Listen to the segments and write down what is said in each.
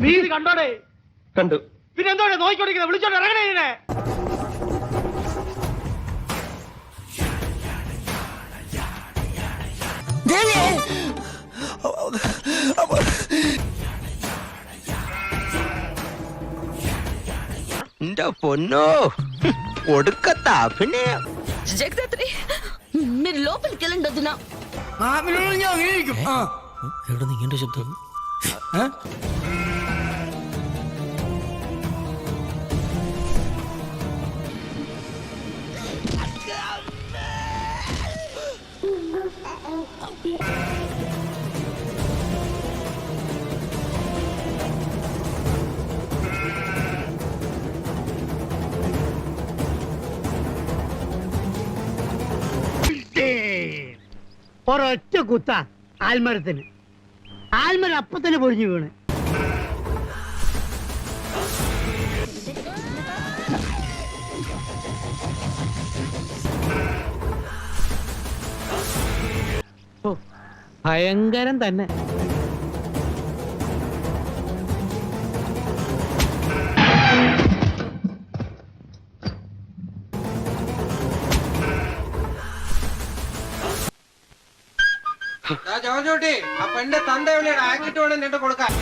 നീ ഇത് കണ്ടോടെ? കണ്ടു. പിന്നെ എന്തോടെ നോക്കിക്കൊണ്ടിരിക്കുന്നത്? വിളിച്ചോണ്ട് ഇറങ്ങണേ ഇതിനെ. എന്റെ പൊന്നോ, ഒടുക്കത്ത അഭിനയം. జగదాత్రి మీరు లోపలికి వెళ్ళండి వదినా. എവിടെ നീണ്ട ശബ്ദം? ഒരൊറ്റ കുത്ത ആൽമരത്തിന്. ആൽമരം അപ്പൊ തന്നെ പൊരിഞ്ഞു വീണ്. ഭയങ്കരം തന്നെ. ജോജോട്ടി, ആ പെണ്ണിന്റെ തന്ത എവിടെയാണ്? ആക്കിട്ട് വേണം നിന്റെ കൊടുക്കാൻ.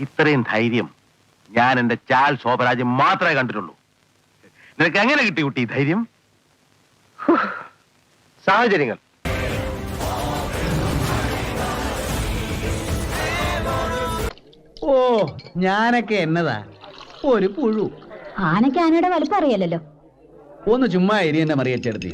ഇത്രയും ധൈര്യം ഞാൻ എന്റെ ചാൽ ശോഭരാജ് മാത്രമേ കണ്ടിട്ടുള്ളൂ. നിനക്ക് എങ്ങനെ കിട്ടി കുട്ടി ഈ ധൈര്യം? സാഹചര്യങ്ങൾ. ഓ, ഞാനൊക്കെ എന്നതാ ഒരു പുഴു. ആനയ്ക്ക് ആനയുടെ വലുപ്പം അറിയാലല്ലോ. ഒന്ന് ചുമ്മാ എരി എന്നെ മറിയച്ചെടുത്തി.